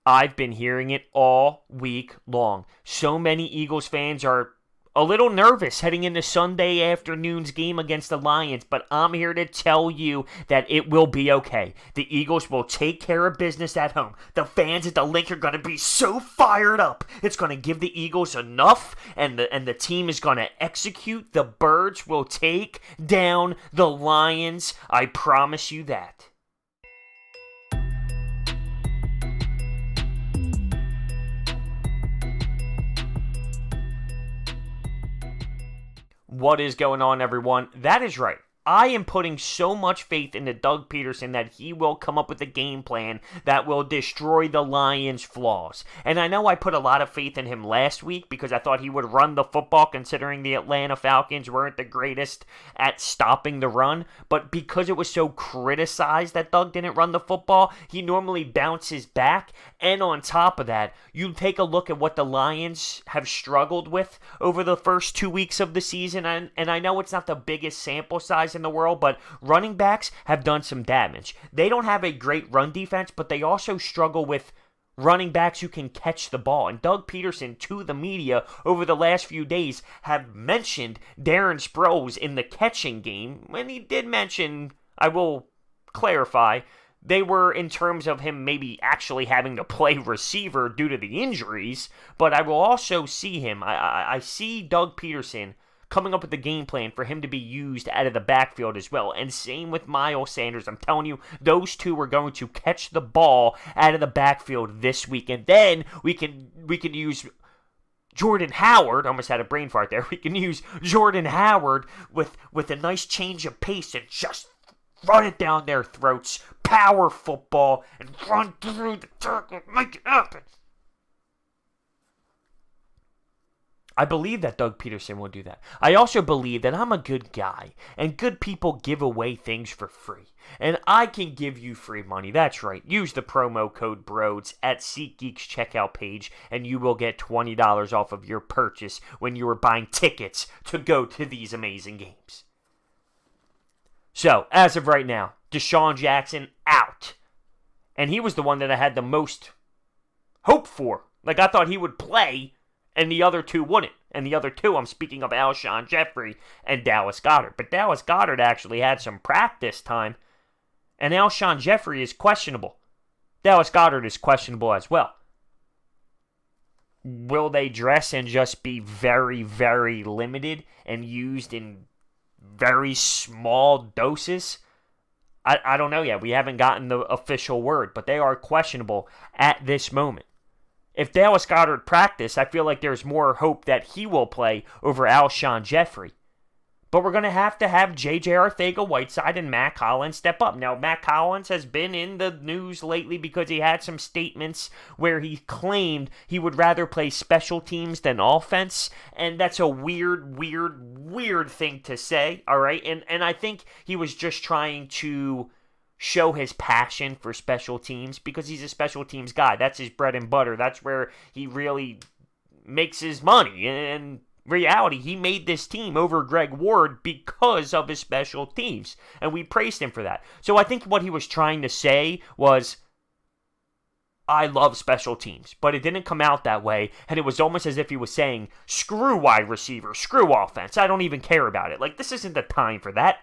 I've been hearing it all week long. So many Eagles fans are a little nervous heading into Sunday afternoon's game against the Lions, but I'm here to tell you that it will be okay. The Eagles will take care of business at home. The fans at the Link are going to be so fired up. It's going to give the Eagles enough, and the team is going to execute. The Birds will take down the Lions. I promise you that. What is going on, everyone? That is right. I am putting so much faith into Doug Pederson that he will come up with a game plan that will destroy the Lions' flaws. And I know I put a lot of faith in him last week because I thought he would run the football, considering the Atlanta Falcons weren't the greatest at stopping the run. But because it was so criticized that Doug didn't run the football, he normally bounces back. And on top of that, you take a look at what the Lions have struggled with over the first 2 weeks of the season. And I know it's not the biggest sample size in the world, but running backs have done some damage. They don't have a great run defense, but they also struggle with running backs who can catch the ball. And Doug Pederson, to the media over the last few days, have mentioned Darren Sproles in the catching game. When he did mention, I will clarify, they were in terms of him maybe actually having to play receiver due to the injuries, but I will also see him. I see Doug Pederson coming up with a game plan for him to be used out of the backfield as well. And same with Miles Sanders. I'm telling you, those two are going to catch the ball out of the backfield this week. And then we can use Jordan Howard. Almost had a brain fart there. We can use Jordan Howard with a nice change of pace and just run it down their throats. Power football and run through the tackle. Make it happen. I believe that Doug Pederson will do that. I also believe that I'm a good guy, and good people give away things for free. And I can give you free money. That's right. Use the promo code BROADS at SeatGeek's checkout page, and you will get $20 off of your purchase when you are buying tickets to go to these amazing games. So, as of right now, Deshaun Jackson out. And he was the one that I had the most hope for. Like, I thought he would play, and the other two wouldn't. And the other two, I'm speaking of Alshon Jeffrey and Dallas Goedert. But Dallas Goedert actually had some practice time, and Alshon Jeffrey is questionable. Dallas Goedert is questionable as well. Will they dress and just be very, very limited and used in very small doses? I don't know yet. We haven't gotten the official word, but they are questionable at this moment. If Dallas Goedert practice, I feel like there's more hope that he will play over Alshon Jeffrey. But we're going to have J.J. Arcega-Whiteside and Matt Collins step up. Now, Matt Collins has been in the news lately because he had some statements where he claimed he would rather play special teams than offense. And that's a weird thing to say, all right? And I think he was just trying to show his passion for special teams because he's a special teams guy. That's his bread and butter. That's where he really makes his money. And reality, he made this team over Greg Ward because of his special teams, and we praised him for that. So I think what he was trying to say was, I love special teams, but it didn't come out that way, and it was almost as if he was saying, screw wide receiver, screw offense, I don't even care about it. Like, this isn't the time for that.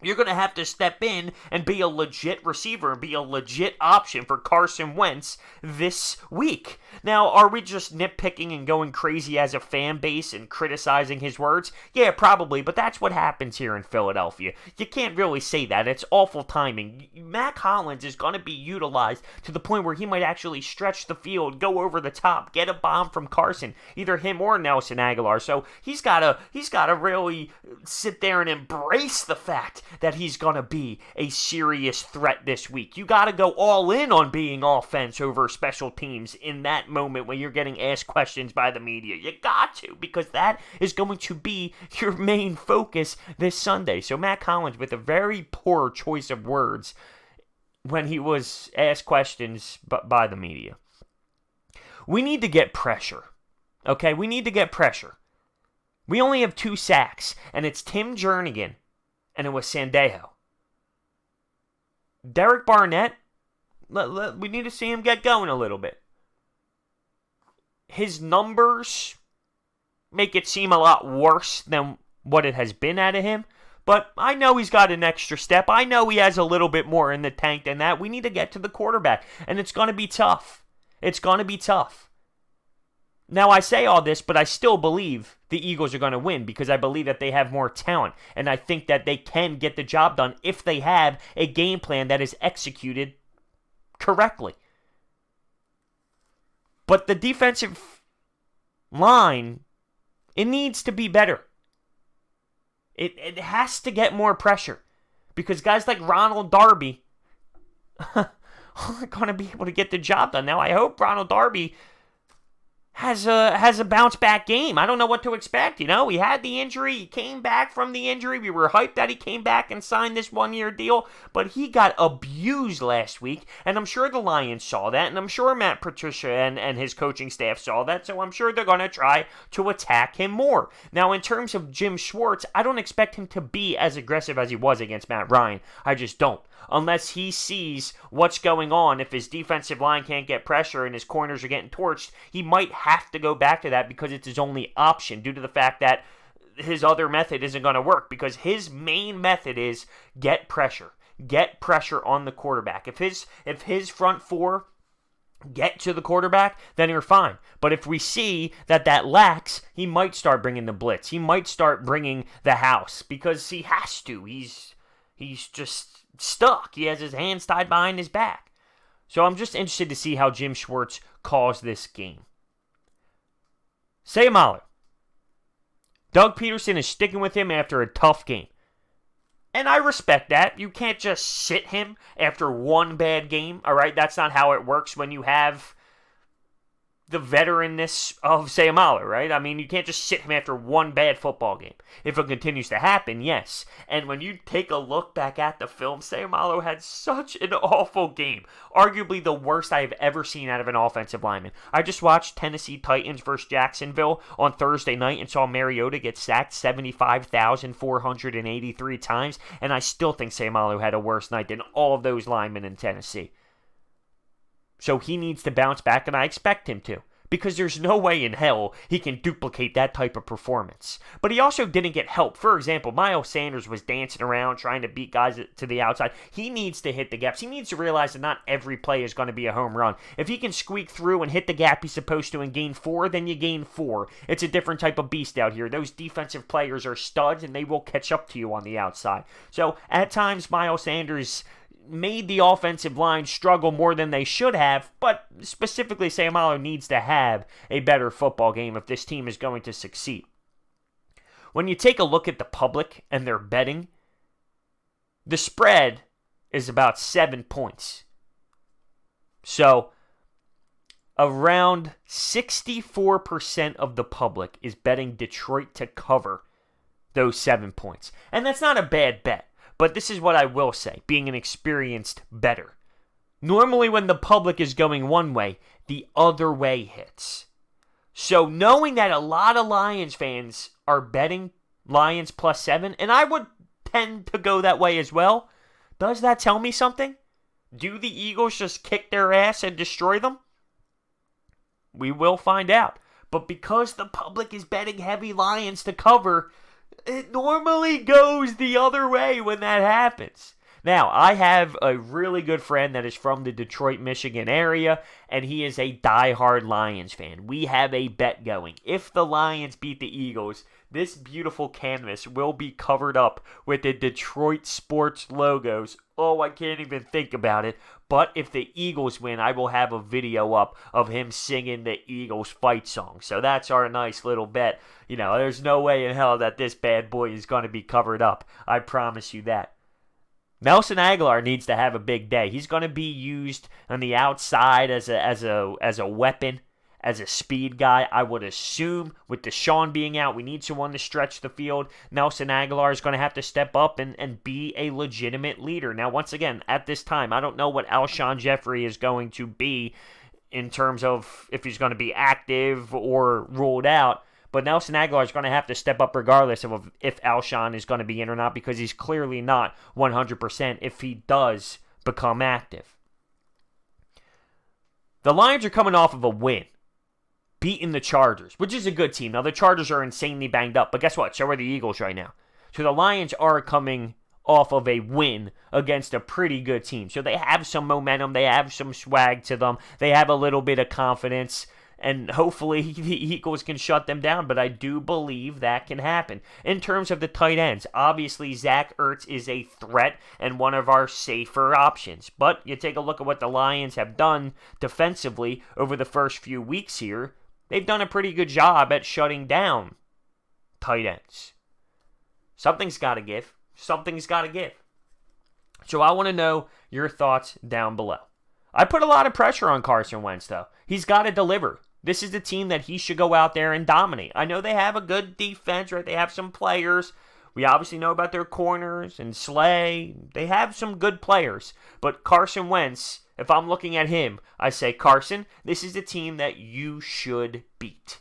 You're going to have to step in and be a legit receiver and be a legit option for Carson Wentz this week. Now, are we just nitpicking and going crazy as a fan base and criticizing his words? Yeah, probably, but that's what happens here in Philadelphia. You can't really say that. It's awful timing. Matt Collins is going to be utilized to the point where he might actually stretch the field, go over the top, get a bomb from Carson, either him or Nelson Aguilar. So he's got to really sit there and embrace the fact that he's going to be a serious threat this week. You got to go all in on being offense over special teams in that moment when you're getting asked questions by the media. You got to, because that is going to be your main focus this Sunday. So Matt Collins with a very poor choice of words when he was asked questions by the media. We need to get pressure. Okay, we need to get pressure. We only have 2 sacks, and it's Tim Jernigan, and it was Sandejo. Derek Barnett, we need to see him get going a little bit. his numbers make it seem a lot worse than what it has been out of him. But I know he's got an extra step. I know he has a little bit more in the tank than that. We need to get to the quarterback, and it's going to be tough. It's going to be tough. Now, I say all this, but I still believe the Eagles are going to win because I believe that they have more talent, and I think that they can get the job done if they have a game plan that is executed correctly. But the defensive line, it needs to be better. It has to get more pressure because guys like Ronald Darby aren't going to be able to get the job done. Now, I hope Ronald Darby has a bounce back game. I don't know what to expect. He had the injury. He came back from the injury. We were hyped that he came back and signed this 1-year deal, but he got abused last week, and I'm sure the Lions saw that, and I'm sure Matt Patricia and his coaching staff saw that, so I'm sure they're going to try to attack him more. Now, in terms of Jim Schwartz, I don't expect him to be as aggressive as he was against Matt Ryan. I just don't. Unless he sees what's going on, if his defensive line can't get pressure and his corners are getting torched, he might have to go back to that because it's his only option due to the fact that his other method isn't going to work because his main method is get pressure. Get pressure on the quarterback. If his front four get to the quarterback, then you're fine. But if we see that lacks, he might start bringing the blitz. He might start bringing the house because he has to. He's just stuck. He has his hands tied behind his back. So I'm just interested to see how Jim Schwartz calls this game. Sayamalo. Doug Pederson is sticking with him after a tough game. And I respect that. You can't just sit him after one bad game, all right? That's not how it works when you have the veteranness of Sayamalo, right? I mean, you can't just sit him after one bad football game. If it continues to happen, yes. And when you take a look back at the film, Sayamalo had such an awful game. Arguably the worst I have ever seen out of an offensive lineman. I just watched Tennessee Titans versus Jacksonville on Thursday night and saw Mariota get sacked 75,483 times, and I still think Sayamalo had a worse night than all of those linemen in Tennessee. So he needs to bounce back, and I expect him to. Because there's no way in hell he can duplicate that type of performance. But he also didn't get help. For example, Miles Sanders was dancing around trying to beat guys to the outside. He needs to hit the gaps. He needs to realize that not every play is going to be a home run. If he can squeak through and hit the gap he's supposed to and gain 4, then you gain 4. It's a different type of beast out here. Those defensive players are studs, and they will catch up to you on the outside. So at times, Miles Sanders made the offensive line struggle more than they should have, but specifically Sayamalo needs to have a better football game if this team is going to succeed. When you take a look at the public and their betting, the spread is about 7 points. So around 64% of the public is betting Detroit to cover those 7 points. And that's not a bad bet. But this is what I will say, being an experienced bettor. Normally when the public is going one way, the other way hits. So knowing that a lot of Lions fans are betting Lions plus 7, and I would tend to go that way as well, does that tell me something? Do the Eagles just kick their ass and destroy them? We will find out. But because the public is betting heavy Lions to cover, it normally goes the other way when that happens. Now, I have a really good friend that is from the Detroit, Michigan area, and he is a diehard Lions fan. We have a bet going. If the Lions beat the Eagles, this beautiful canvas will be covered up with the Detroit sports logos. Oh, I can't even think about it. But if the Eagles win, I will have a video up of him singing the Eagles fight song. So that's our nice little bet. There's no way in hell that this bad boy is going to be covered up. I promise you that. Nelson Aguilar needs to have a big day. He's going to be used on the outside as a weapon, as a speed guy. I would assume with Deshaun being out, we need someone to stretch the field. Nelson Aguilar is going to have to step up and be a legitimate leader. Now, once again, at this time, I don't know what Alshon Jeffrey is going to be in terms of if he's going to be active or ruled out. But Nelson Aguilar is going to have to step up regardless of if Alshon is going to be in or not, because he's clearly not 100% if he does become active. The Lions are coming off of a win. beaten the Chargers, which is a good team. Now, the Chargers are insanely banged up, but guess what? So are the Eagles right now. So the Lions are coming off of a win against a pretty good team. So they have some momentum. They have some swag to them. They have a little bit of confidence. And hopefully the Eagles can shut them down. But I do believe that can happen. In terms of the tight ends, obviously Zach Ertz is a threat and one of our safer options. But you take a look at what the Lions have done defensively over the first few weeks here. They've done a pretty good job at shutting down tight ends. Something's got to give. Something's got to give. So I want to know your thoughts down below. I put a lot of pressure on Carson Wentz, though. He's got to deliver. This is the team that he should go out there and dominate. I know they have a good defense, right? They have some players. We obviously know about their corners and Slay. They have some good players. But Carson Wentz, if I'm looking at him, I say, Carson, this is the team that you should beat.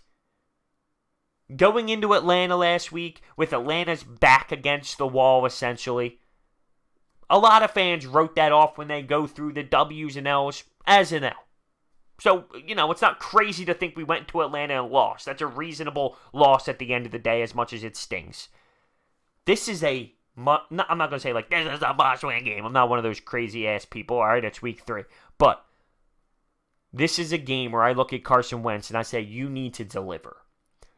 Going into Atlanta last week with Atlanta's back against the wall, essentially, a lot of fans wrote that off when they go through the W's and L's as an L. So, it's not crazy to think we went to Atlanta and lost. That's a reasonable loss at the end of the day, as much as it stings. This is I'm not going to say, this is a must-win game. I'm not one of those crazy-ass people. All right, it's week 3. But this is a game where I look at Carson Wentz and I say, you need to deliver.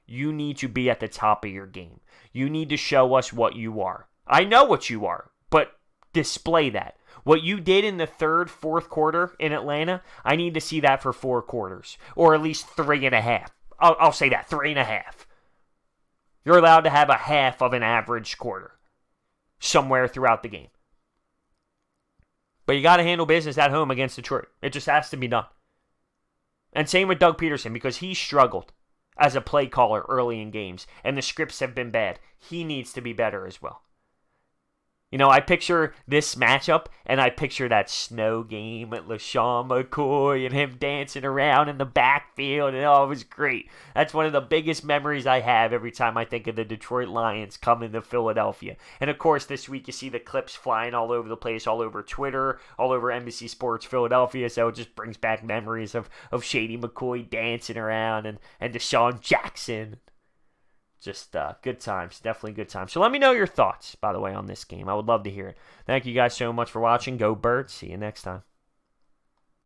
You need to be at the top of your game. You need to show us what you are. I know what you are, but display that. What you did in the third, fourth quarter in Atlanta, I need to see that for 4 quarters, or at least 3.5. I'll say that, 3.5. You're allowed to have a half of an average quarter somewhere throughout the game. But you got to handle business at home against Detroit. It just has to be done. And same with Doug Pederson, because he struggled as a play caller early in games, and the scripts have been bad. He needs to be better as well. I picture this matchup, and I picture that snow game at LaShawn McCoy and him dancing around in the backfield, and it was great. That's one of the biggest memories I have every time I think of the Detroit Lions coming to Philadelphia. And, of course, this week you see the clips flying all over the place, all over Twitter, all over NBC Sports Philadelphia, so it just brings back memories of Shady McCoy dancing around and Deshaun Jackson. Just good times, definitely good times. So let me know your thoughts, by the way, on this game. I would love to hear it. Thank you guys so much for watching. Go Birds. See you next time.